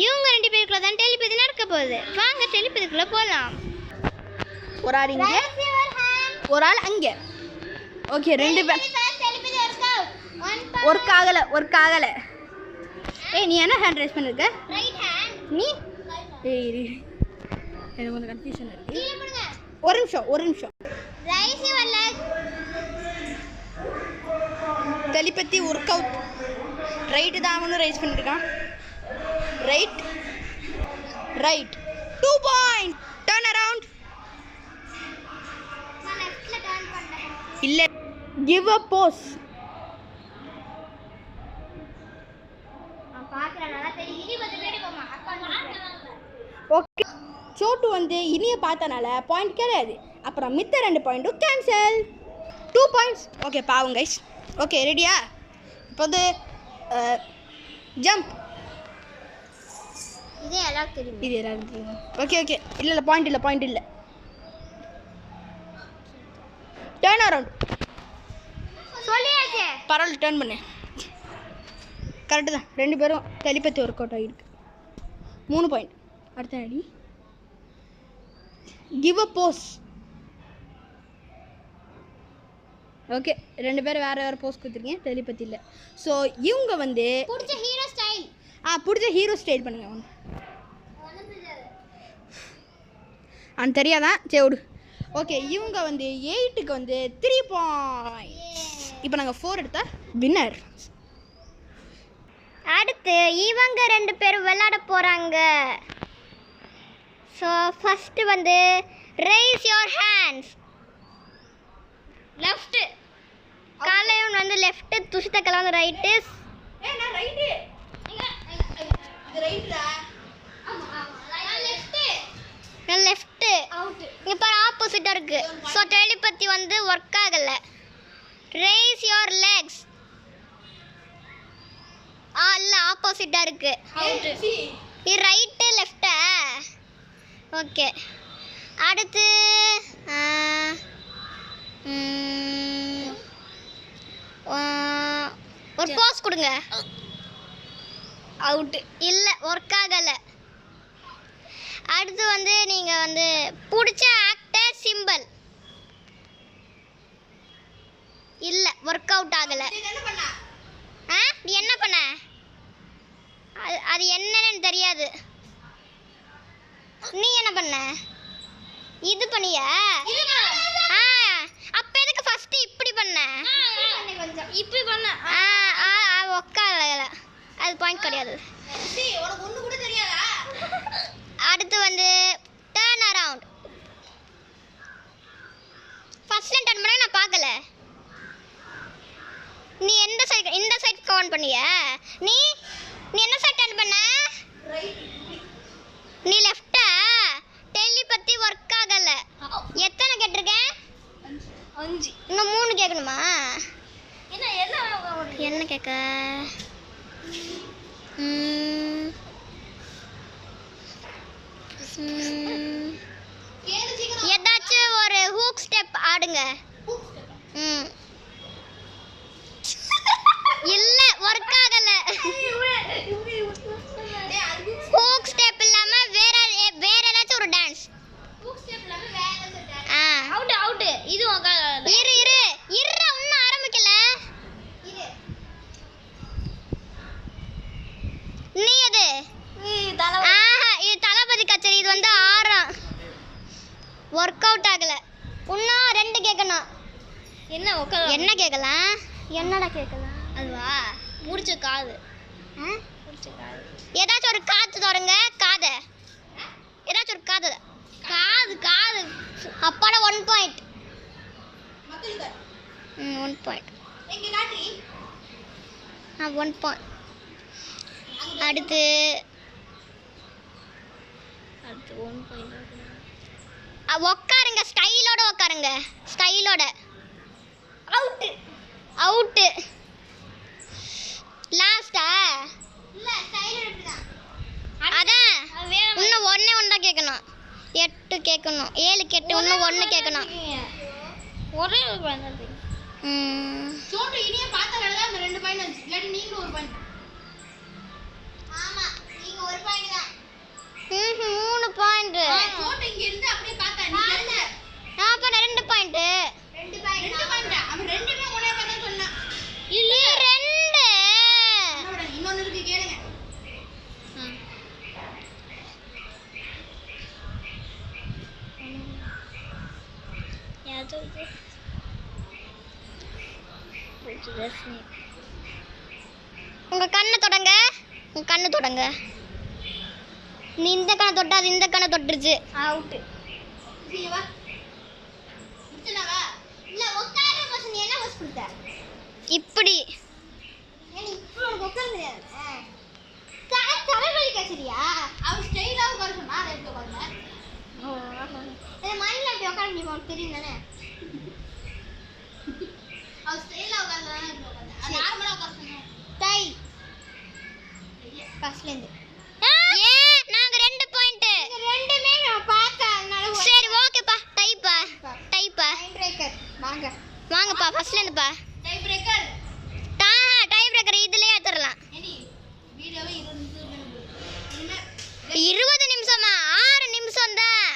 இவங்க ரெண்டு பேருக்குள்ள தான் டெலிபதி நடக்க போகுது. வாங்க டெலிபதிக்குள்ள போலாம். ஒரு ஆள் இங்க, ஒரு ஆள் அங்க. ஓகே, ரெண்டு பேர் ஒர்க் ஆகல. ஏய், நீ என்ன ஹேண்ட் ரைஸ் பண்ணிருக்க? நீ ஏய், எனக்கு கொஞ்சம் கன்ஃபியூஷன் இருக்கு. ஒரு நிமிஷம். Telepathy work out. ரைட்டு தான் அவனும் ரைஸ் பண்ணிருக்கான். Right 2 point. Turn around. இல்ல, give a Bose. Okay, Chhotu வந்து இனிய பார்த்தனால பாயிண்ட் கிடையாது. அப்புறம் மித்த 2 பாயிண்ட்டும் கேன்சல். 2 பாயிண்ட்ஸ். ஓகே, பாவம் கைஸ். ஓகே, ரெடியா? இப்போ வந்து ஜம்ப். இது எல்லாரும் தெரியும். ஓகே. இல்லை பாயிண்ட் இல்லை. Turn around. சொல்லியாச்சே. பரவாயில்ல, டர்ன் பண்ணு. கரெக்டு தான். 2 பேரும் டெலிபதி ஒர்க் அவுட் ஆகிருக்கு. 3 பாயிண்ட். அடுத்த அடி. Give a Bose. ஓகே, 2 பேரும் வேறு போஸ் கொடுத்துருக்கீங்க. டெலிபதி இல்லை. ஸோ இவங்க வந்து பிடிச்ச ஹீரோ ஸ்டைல் பண்ணுங்க. தெரியாதான், சரி விடு. ஓகே, இவங்க வந்து 8க்கு வந்து 3 பாயிண்ட். இப்போ நாங்கள் 4 எடுத்தா வின்னர். அடுத்து இவங்க 2 பேரும் விளையாட போகிறாங்க. ஸோ ஃபஸ்ட்டு வந்து ரைஸ் யோர் ஹேண்ட்ஸ். லெஃப்ட்டு காலையன் வந்து லெஃப்ட்டு, துஷிதக்கெல்லாம் வந்து ரைட்டு. லெஃப்ட்டு இங்கே பாரு, ஆப்போசிட்டாக இருக்குது. ஸோ டெலிபதி வந்து ஒர்க் ஆகலை. Raise your legs. இல்லை, ஆப்போசிட்டாக இருக்குது. இது ரைட்டு லெஃப்டா? ஓகே. அடுத்து ஒரு போஸ் கொடுங்க. அவுட்டு. இல்லை, ஒர்க் ஆகலை. அடுத்து வந்து நீங்கள் வந்து பிடிச்ச ஆக்டர் சிம்பிள். இல்லை, ஒர்க் அவுட் ஆகலை. நீ என்ன பண்ண? அது என்னன்னு தெரியாது. நீ என்ன பண்ண? இது பண்ணியா? அப்போ எதுக்கு ஃபர்ஸ்ட் இப்படி பண்ண? இப்படி பண்ண. ஒக்கால, அது பாயிண்ட் கிடையாது. அடுத்து வந்து டர்ன் அரவுண்ட். ஃபர்ஸ்ட் டர்ன் பண்ண நான் பார்க்கல. நீ இந்த சைடு கவுண்ட் பண்ணியா? நீ என்ன சைடு டர்ன் பண்ண? நீ லெஃப்டா? டெலிபதி ஒர்க் ஆகல. எத்தனை கேட்டிருக்கேன்? 5. இன்னும் 3 கேட்கணுமா? என்ன கேட்க? ஏதாச்சும் ஒரு ஹூக் ஸ்டெப் ஆடுங்க. இல்ல, ஒர்க் ஆகல. ஹூக் ஸ்டெப் இல்லாம வேற ஏதாச்சும் ஒரு டான்ஸ். அவுட். இது இரு இன்னும் ஆரம்பிக்கல. நீ அது இது தளபதி கச்சேரி. இது வந்து 6. ஒர்க் அவுட் ஆகல. இன்னும் 2 கேட்கணும். என்ன கேட்கலாம்? என்னடா கேட்கலாம்? அதுவா? முடிச்ச காது. ஏதாச்சும் ஒரு காத்து தொடங்க. காதை ஏதாச்சும் ஒரு காது. அப்பாடா 1 பாயிண்ட். 1 பாயிண்ட். 1 பாயிண்ட். அடுத்து 1 பாயிண்ட். உட்காருங்க, ஸ்டைலோட. அவுட்டு. லாஸ்டா? அதான் இன்னும் 1 தான் கேட்கணும். 8 கேட்கணும். 7 கேட்டு இன்னும் 1 கேட்கணும். ஒரே ஒரு பாயிண்ட். கேளுங்க. உங்க கண்ணை தொடங்க. உங்க கண்ணு தொடங்க. நீ இந்த கண்ணை தொட்டா அது இந்த கண்ணை தொட்டுருச்சு. அவுட். சீவா. முச்சனவா? இல்ல உட்கார பசங்க என்ன வாஸ் கொடுத்த? இப்படி. ஏன் இப்படி உனக்கு உட்கார தெரியாது? தலைவலி கேக்குறியா? அவ ஸ்டைலா உட்கார சொன்னா அதை எப்படி உட்கார்ந்த? ஏ மண்ணில எப்படி உட்கார நீ உனக்கு தெரியும் தானே? அவ ஸ்டைலா உட்கார்ந்தா எப்படி உட்கார்ந்த? அது நார்மலா உட்கார சொன்னா. டை. ஃபர்ஸ்ட்ல இருந்து. ஏன் நாங்க 2 பாயிண்ட். ரெண்டுமே நான் பார்த்தேன் அதனால. சரி ஓகேப்பா. டைப்பா. Tie breaker. வாங்க. வாங்கப்பா ஃபர்ஸ்ட்ல இருந்துப்பா. Tie breaker. டை பிரேக்கர் இதுலயே ஏத்தறலாம். ஏடி வீடியோவே 20 நிமிஷமா? 6 நிமிஷம் தான்.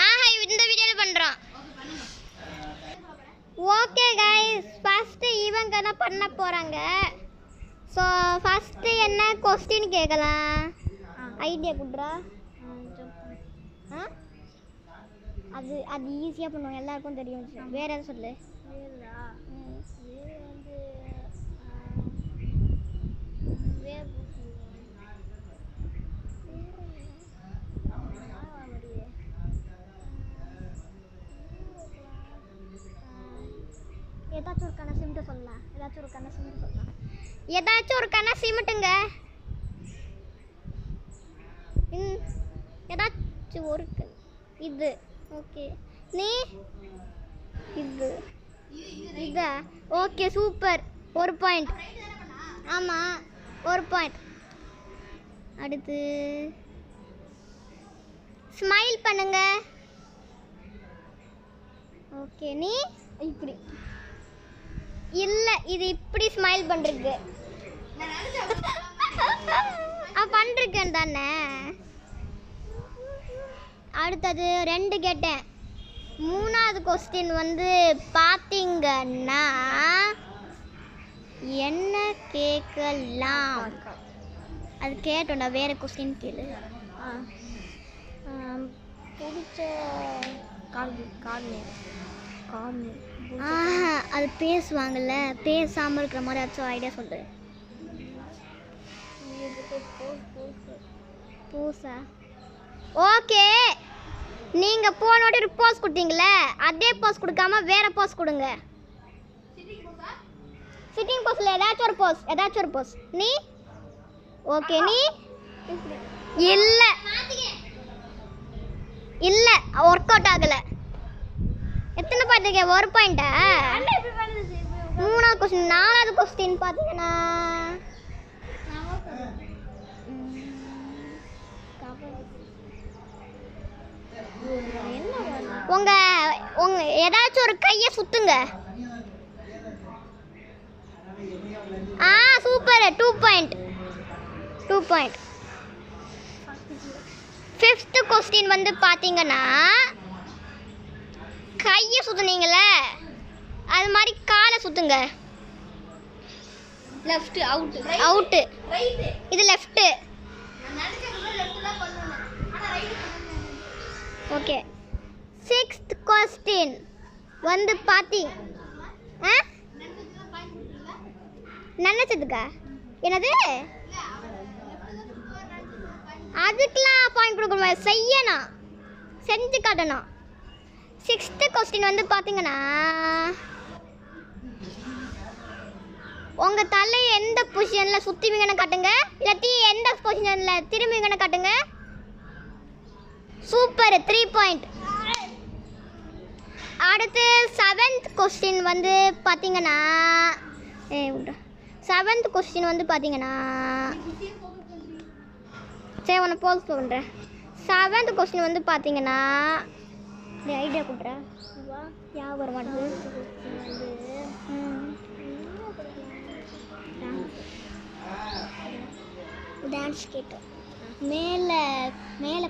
ஆஹா இந்த வீடியோல பண்றோம். ஓகே गाइस ஃபர்ஸ்ட் இவங்க என்ன பண்ண போறாங்க. சோ ஃபர்ஸ்ட் என்ன क्वेश्चन கேக்கலாம்? ஐடியா குடுறா. அது அது ஈஸியா பண்ணுவோம் எல்லாருக்கும் தெரியும். வேற எது சொல்லு. ஏதாச்சும் ஒரு கண்ணை சிமிட்டு சொல்லலாம். ஏதாச்சும் ஒரு கண்ணை சிமிட்டுங்க. ஏதாச்சும் ஒரு இது ஓகே. நீ இது இதா ஓகே சூப்பர். 1 பாயிண்ட். ஆமாம் 1 பாயிண்ட். அடுத்து ஸ்மைல் பண்ணுங்க. ஓகே நீ இப்படி இல்லை இது இப்படி ஸ்மைல் பண்ணுறது பண்ணிருக்கேன் தானே. அடுத்தது 2 கேட்டேன். 3வது क्वेश्चन வந்து பார்த்தீங்கன்னா என்ன கேட்கலாம்? அது கேட்டோம்டா. வேறு क्वेश्चन கேளு. பிடிச்ச அது பேசுவாங்கல்ல, பேசாமல் இருக்கிற மாதிரி ஏதாச்சும் ஐடியா சொல்லு. போஸா? ஓகே நீங்கள் போன வாட்டி ஒரு போஸ் கொடுத்தீங்களே அதே போஸ் கொடுக்காம வேற போஸ் கொடுங்க. சிட்டிங் போஸில் ஏதாச்சும் ஒரு போஸ். நீ ஓகே நீ இல்லை இல்லை ஒர்க் அவுட் ஆகலை. எத்தனை பாயிண்ட்? 1 பாயிண்டா? 3வது क्वेश्चन. 4வது क्वेश्चन பார்த்தீங்கன்னா உங்க ஏதாச்சும் ஒரு கையை சுத்துங்க. சூப்பர். 2 பாயிண்ட். 5th क्वेश्चन வந்து பார்த்தீங்கன்னா கையை சுத்துனீங்களே அது மாதிரி காலை சுத்துங்க. Left out. ரைட். இது லெஃப்ட். ஓகே 6th क्वेश्चन வந்து நினைச்சதுக்கா என்னது? அதுக்கெல்லாம் பாயிண்ட் கொடுக்கணும். செய்யணும், செஞ்சு காட்டணும். 6th क्वेश्चन வந்து பார்த்தீங்கன்னா உங்கள் தலையை எந்த பொசிஷனில் சுற்றுவீங்கன்னு காட்டுங்க, இல்லாட்டி எந்த பொசிஷனில் திரும்புவீங்கன்னு காட்டுங்க. சூப்பர். 3 பாயிண்ட். அடுத்து 7th क्वेश्चन வந்து பார்த்தீங்கன்னா 7th क्वेश्चन வந்து பார்த்தீங்கன்னா சரி உன்னை போஸ்ட் பண்ணுறேன். 7th क्वेश्चन வந்து பார்த்தீங்கன்னா ஐடியா கொடுக்குறேன். ஞாபகம் வர மாட்டேங்குது. டான்ஸ் கேட்டோம். மேலே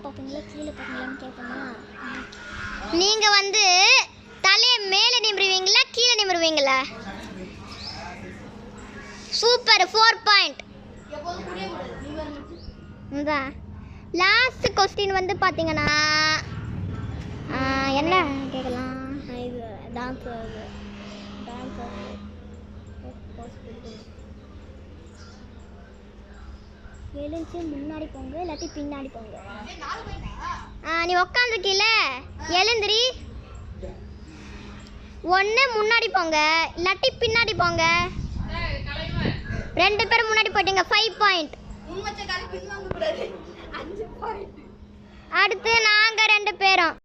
பார்ப்பீங்களா கீழே பார்ப்பீங்களான்னு கேட்போமா? நீங்கள் வந்து தலையை மேலே நிமிருவீங்களா கீழே நிமிருவீங்களா? Super 4 point. இதான் லாஸ்ட் கொஸ்டின் வந்து பார்த்தீங்கன்னா என்ன கேட்கலாம்? இது டான்ஸ் எழுந்து முன்னாடி போங்க இல்லாட்டி பின்னாடி போங்க. நீ உக்காந்துருக்கீல எழுந்திரி. ஒன்று முன்னாடி போங்க இல்லாட்டி பின்னாடி போங்க. 2 பேரும் முன்னாடி போயிட்டீங்க 5 பாயிண்ட். அடுத்து நாங்கள் 2 பேரும்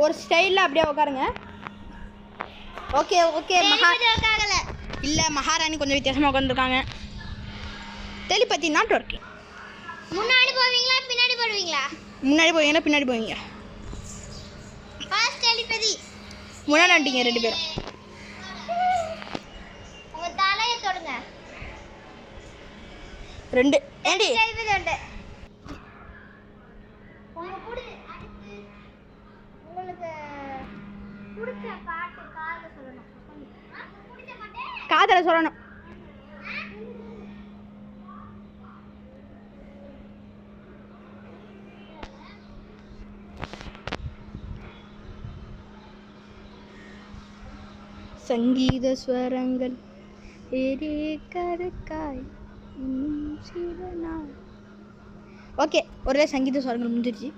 ஒரு ஸ்டைலில் அப்படியே உட்காருங்க. Okay okay. இல்லை மகாராணி கொஞ்சம் வித்தியாசமாக உட்காந்துருக்காங்க. தெளிப்பத்தி நாட் ஒர்க்கிங். முன்னாடி போவீங்களா பின்னாடி போடுவீங்களா? முன்னாடி போவீங்கன்னா பின்னாடி போவீங்க. ஃபர்ஸ்ட் டெலிபதி முன்னாடி வந்துட்டீங்க 2 பேரும். உங்க தலையை தொடுங்க. 2 ஏண்டி டெலிபதி உண்டு. உங்களுக்கு பிடிச்ச பாட்டு காதுல சொல்லணும். பிடிச்ச பாட்டு காதல சொல்லணும். சங்கீத ஸ்வரங்கள் ஓகே. ஒரே சங்கீத ஸ்வரங்கள் முடிஞ்சிருச்சு.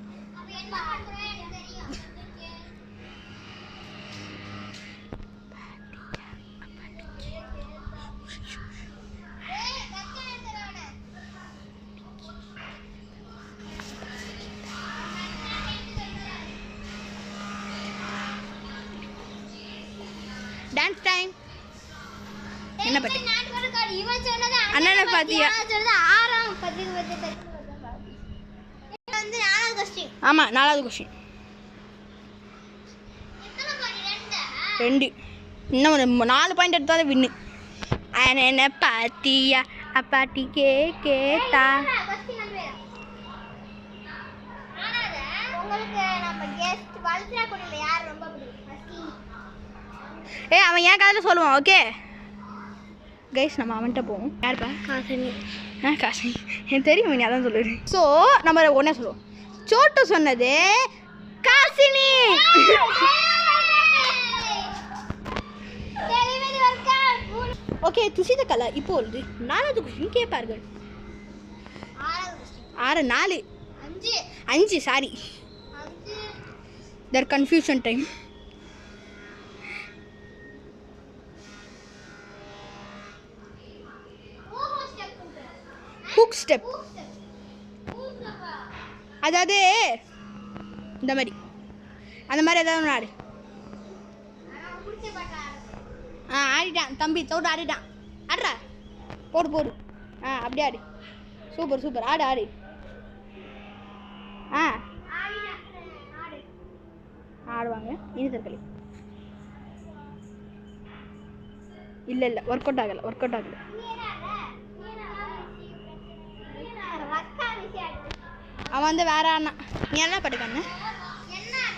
Dance time. என்ன பாட்டு? இவன் சொன்னது அண்ணனை பாத்தியா? ஆறாம் பதிவு வந்து 4வது கொஸ்டின். ஆமாம் 4வது கொஸ்டின். 2 இன்னும் ஒரு 4 பாயிண்ட் எடுத்தாலும் வின்னு. என்ன பாத்தியா அப்பாட்டி கேட்டா. உங்களுக்கு நம்ம கெஸ்ட் வல்சரா குடில யார் ரொம்ப பிடிக்கும்? அவன் ஏன் காதில் சொல்லுவான். ஓகே கைஸ் நம்ம அவன்கிட்ட போவோம். யாருப்பா? காசினி. காசினி எனக்கு தெரியும். நீ அதான் சொல்லுது. ஸோ நம்ம ஒன்றே சொல்லுவோம். சோட்டு சொன்னது காசினி. ஓகே துஷித கலா இப்பொழுது 4வது கொஸ்டின் கேட்பார்கள். 6 4 5 சாரி தர் கன்ஃபியூஷன் டைம். Hook step. அதாவது இந்த மாதிரி அந்த மாதிரி ஏதாவது ஒன்று ஆடு. ஆடிட்டான் தம்பி தோட்டு ஆடிட்டான். ஆடுறா போடு போடு. அப்படியே ஆடு. Super super. ஆடு ஆடு. ஆடுவாங்க. இனி தற்களி இல்லை இல்லை ஒர்க் அவுட் ஆகலை. அவன் வந்து வேற அண்ணா. நீ என்ன பாட்டுக்கான?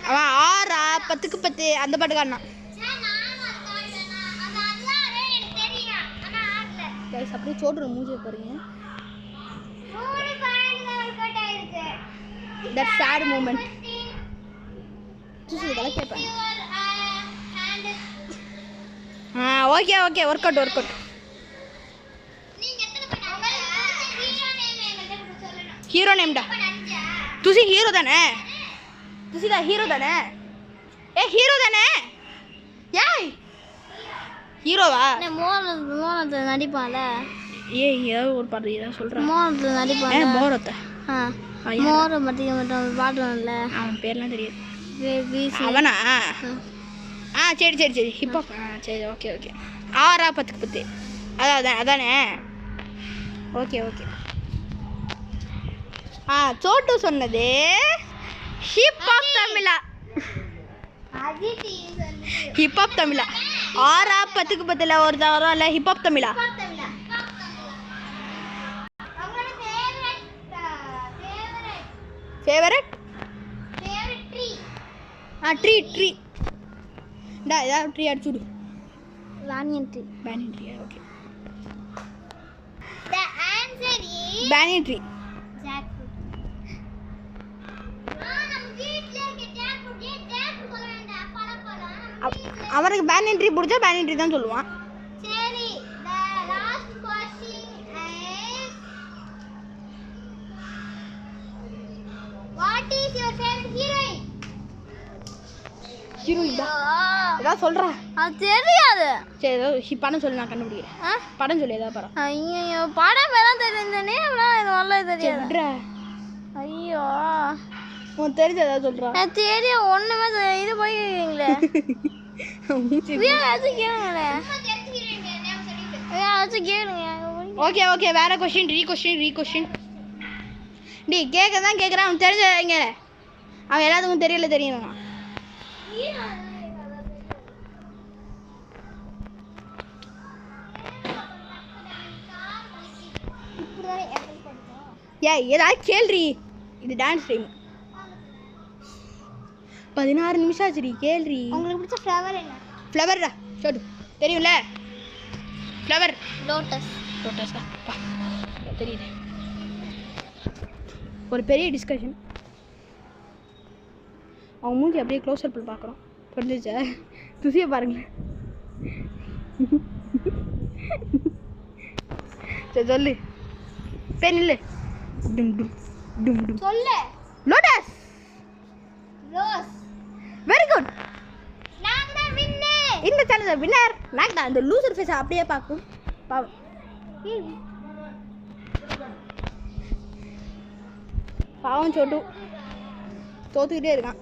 அவன் 6 10க்கு 10 அந்த பாட்டுக்கானா. அப்படியே சோட்டு மூஞ்சி பாருங்க. That sad moment. கேட்பாங்க. Okay okay work out. Hero நேம்டா. துசி ஹீரோ தானே? துசிதா ஹீரோ தானே? ஹீரோ தானே? ஏய் ஹீரோவா? மோனத்தில் நடிப்பான்ல. ஏதோ ஒரு பாட்டு ஏதாவது சொல்கிறேன். மோனத்தில் நடிப்பான். மோரத்தை மோரை மட்டும் பாடுவான்ல. அவன் பேர்லாம் தெரியாது. அவனா? சரி ஹிப்ஹாப். சரி ஓகே 6 10க்கு 10 அதானே? ஓகே சோட்டு சொன்னது ஹிப்ஹாப் தமிழா. ஹிப்ஹாப் தமிழா 6 10க்கு 10 ஒரு தவறும் இல்லை. ஹிப்ஹாப் தமிழா. Favourite tree. ட்ரீ ஏதாவது tree அடிச்சுடு. banyan tree. banyan tree. Okay. The answer is banyan tree. jackfruit. நம்ம வீட்ல இருக்க jackfruit jackfruit சொல்ல வேண்டாம் பழம். அவருக்கு banyan tree பிடிச்சா banyan tree தான் சொல்லுவான். சரி, the last question is what is your favorite heroine? Heroine ஏதாவது சொல்றா. அது தெரியாது. சரி ஏதாவது படம் சொல்லி நான் கண்டுபிடிக்கிறேன். படம் சொல்லி ஏதாவது படம். ஐயோ படம் எல்லாம் தெரியும், இந்த நேம்லாம் இது நல்லா தெரியாது. ஐயோ உனக்கு தெரிஞ்ச ஏதாவது சொல்றா. எனக்கு தெரியும் ஒண்ணுமே இது போய்ங்களே. ஓகே ஓகே வேற கொஸ்டின் ரீ கொஸ்டின் டி கேட்க தான் கேட்குறான். அவன் தெரிஞ்ச இங்க அவன் எல்லாத்துக்கும் தெரியல தெரியணும். ஏதாவது கேள்றி. இது டான்ஸ் டைம். 16 நிமிஷம் ஆச்சுடி. கேள்றி. உங்களுக்கு பிடிச்ச ஃப்ளவர் என்ன? ஃப்ளவர்டா சொல்லு. தெரியும்ல ஃப்ளவர். லோட்டஸா பா தெரியுது. ஒரு பெரிய டிஸ்கஷன். அவங்க மூஞ்சி அப்படியே க்ளோஸ் அப்பில் பார்க்குறோம். புரிஞ்சிச்சா? துசியை பாருங்களேன். சரி சொல்லு. சரி நில்லு. டும் டும் டும் டும். சொல்லு. லோட்டஸ். ரோஸ். Very good. நான் தான் வின்னர். இந்த சேனல் வின்னர் நான் தான். அந்த லூசர் ஃபேஸ் அப்படியே பார்க்கும் பாவம். பாவம் சோட்டு தோத்துக்கிட்டே இருக்கான்.